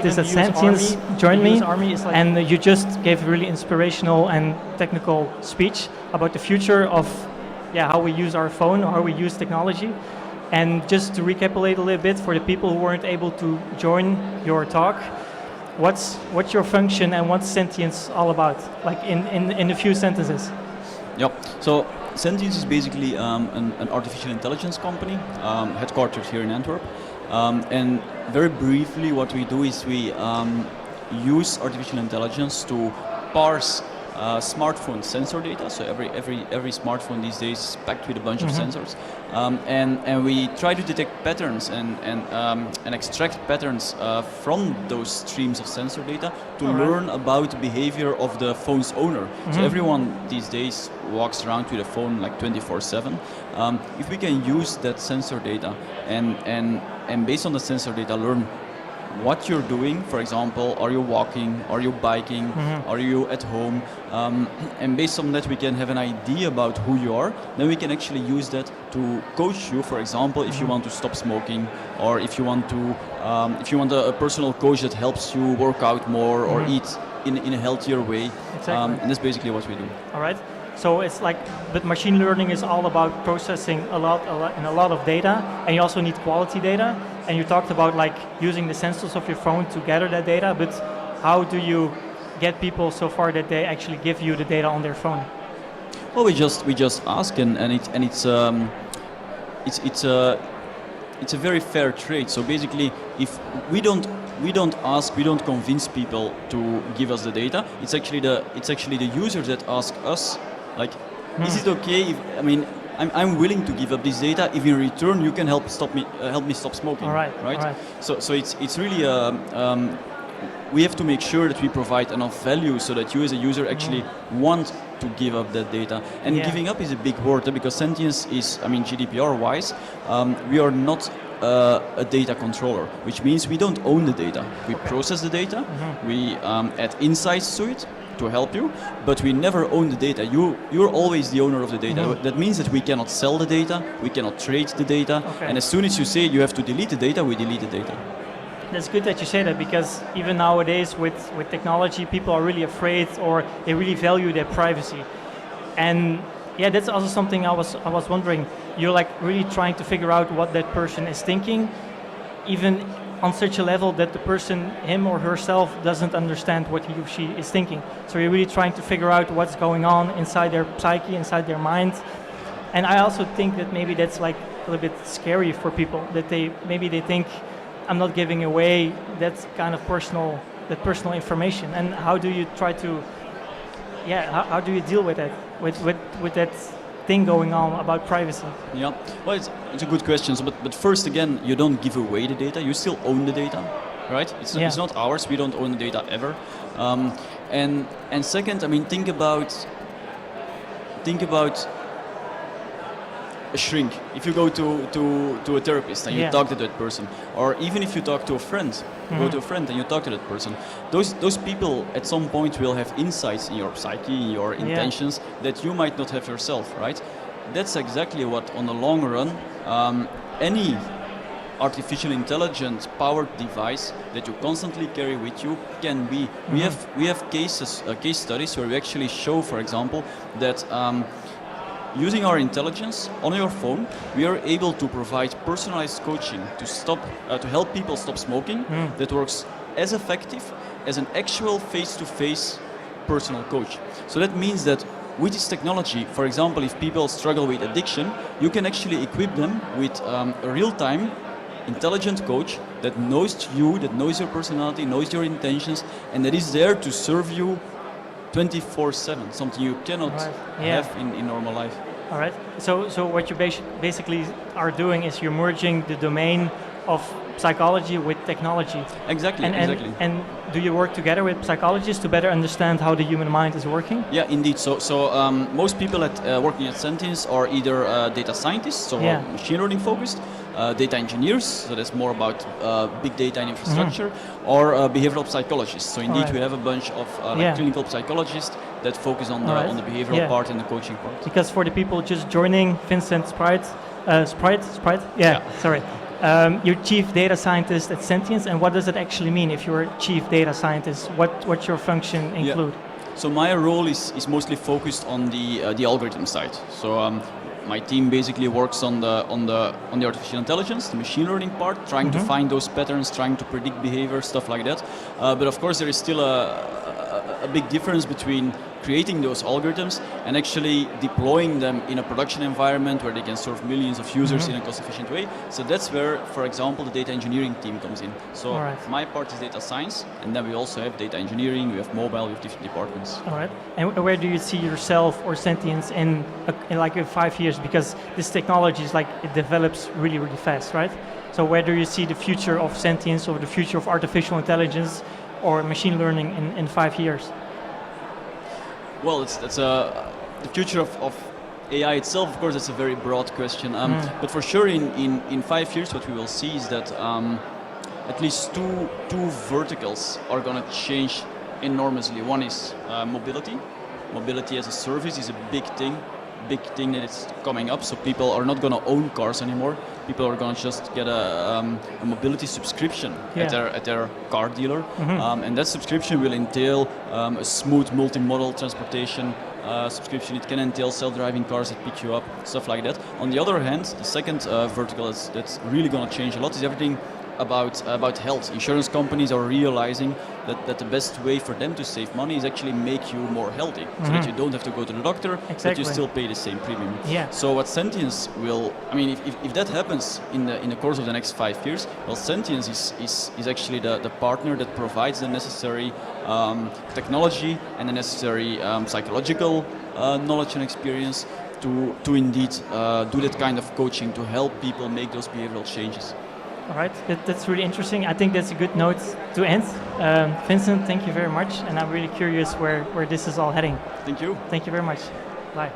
is at Sentiance, joined me, and you just gave a really inspirational and technical speech about the future of how we use our phone, or how we use technology. And just to recapitulate a little bit for the people who weren't able to join your talk, what's your function and what's Sentiance all about? Like in a few sentences. Yep. So Sentiance is basically an artificial intelligence company headquartered here in Antwerp. And very briefly, what we do is we use artificial intelligence to parse smartphone sensor data. So every smartphone these days is packed with a bunch of sensors, and we try to detect patterns and extract patterns from those streams of sensor data to learn about the behavior of the phone's owner. So everyone these days walks around with a phone like 24/7. If we can use that sensor data and based on the sensor data learn what you're doing, for example, are you walking, are you biking, are you at home, and based on that we can have an idea about who you are. Then we can actually use that to coach you, for example, if you want to stop smoking, or if you want a personal coach that helps you work out more or eat in a healthier way. Exactly. And that's basically what we do. All right. So it's like, but machine learning is all about processing a lot of data, and you also need quality data. And you talked about like using the sensors of your phone to gather that data, but how do you get people so far that they actually give you the data on their phone? Well, we just ask, and it's a very fair trade. So basically, if we don't ask, we don't convince people to give us the data. It's actually the users that ask us, like, is it okay if, I mean, I'm willing to give up this data if in return you can help me stop smoking. All right. So it's really we have to make sure that we provide enough value so that you as a user actually want to give up that data. And giving up is a big word, because Sentiance is, I mean, GDPR wise, we are not a data controller, which means we don't own the data. We process the data, we add insights to it to help you, but we never own the data. You're always the owner of the data. That means that we cannot sell the data, we cannot trade the data, and as soon as you say you have to delete the data, we delete the data. That's good that you say that, because even nowadays with technology, people are really afraid, or they really value their privacy. And that's also something I was wondering. You're like really trying to figure out what that person is thinking, even on such a level that the person, him or herself, doesn't understand what he or she is thinking. So you're really trying to figure out what's going on inside their psyche, inside their mind. And I also think that maybe that's like a little bit scary for people, that they think, I'm not giving away that kind of personal information. And how do you try to, how do you deal with that, with that thing going on about privacy? Yeah, well, it's a good question. So, but first, again, you don't give away the data. You still own the data, right? It's not ours. We don't own the data ever. And second, I mean, think about a shrink. If you go to a therapist and you talk to that person, or even if you talk to a friend, go to a friend and you talk to that person, those people at some point will have insights in your psyche, in your intentions that you might not have yourself, right? That's exactly what, on the long run, any artificial intelligence powered device that you constantly carry with you can be. We have case studies where we actually show, for example, that using our intelligence on your phone, we are able to provide personalized coaching to help people stop smoking that works as effective as an actual face-to-face personal coach. So that means that with this technology, for example, if people struggle with addiction, you can actually equip them with a real-time intelligent coach that knows you, that knows your personality, knows your intentions, and that is there to serve you 24/7, something you cannot have in normal life. All right. So what you basically are doing is you're merging the domain of psychology with technology. Exactly. And do you work together with psychologists to better understand how the human mind is working? Yeah, indeed. So most people working at Sentiance are either data scientists, so machine learning focused, data engineers, so that's more about big data and infrastructure, or behavioral psychologists. So indeed, we have a bunch of clinical psychologists that focus on the behavioral part and the coaching part. Because for the people just joining, Vincent Spruyt, sorry. You're chief data scientist at Sentiance, and what does it actually mean if you're a chief data scientist? What's your function include? Yeah. So my role is mostly focused on the algorithm side. So my team basically works on the artificial intelligence, the machine learning part, trying to find those patterns, trying to predict behavior, stuff like that. But of course, there is still a big difference between creating those algorithms and actually deploying them in a production environment where they can serve millions of users in a cost-efficient way. So that's where, for example, the data engineering team comes in. So my part is data science, and then we also have data engineering, we have mobile, we have different departments. All right. And where do you see yourself or Sentiance in like 5 years? Because this technology is like, it develops really, really fast, right? So where do you see the future of Sentiance or the future of artificial intelligence or machine learning in 5 years? Well, the future of AI itself, of course, it's a very broad question. But for sure, in 5 years, what we will see is that at least two verticals are going to change enormously. One is mobility. Mobility as a service is a big thing that is coming up. So people are not going to own cars anymore. People are going to just get a mobility subscription at their car dealer, and that subscription will entail a smooth multimodal transportation subscription. It can entail self-driving cars that pick you up, stuff like that. On the other hand, the second vertical that's really going to change a lot is everything about health. Insurance companies are realizing that the best way for them to save money is actually make you more healthy, so that you don't have to go to the doctor, but you still pay the same premium. Yeah. So what Sentiance will, I mean, if that happens in the course of the next 5 years, well, Sentiance is actually the partner that provides the necessary technology and the necessary psychological knowledge and experience to indeed do that kind of coaching to help people make those behavioral changes. All right, that's really interesting. I think that's a good note to end. Vincent, thank you very much, and I'm really curious where this is all heading. Thank you. Thank you very much. Bye.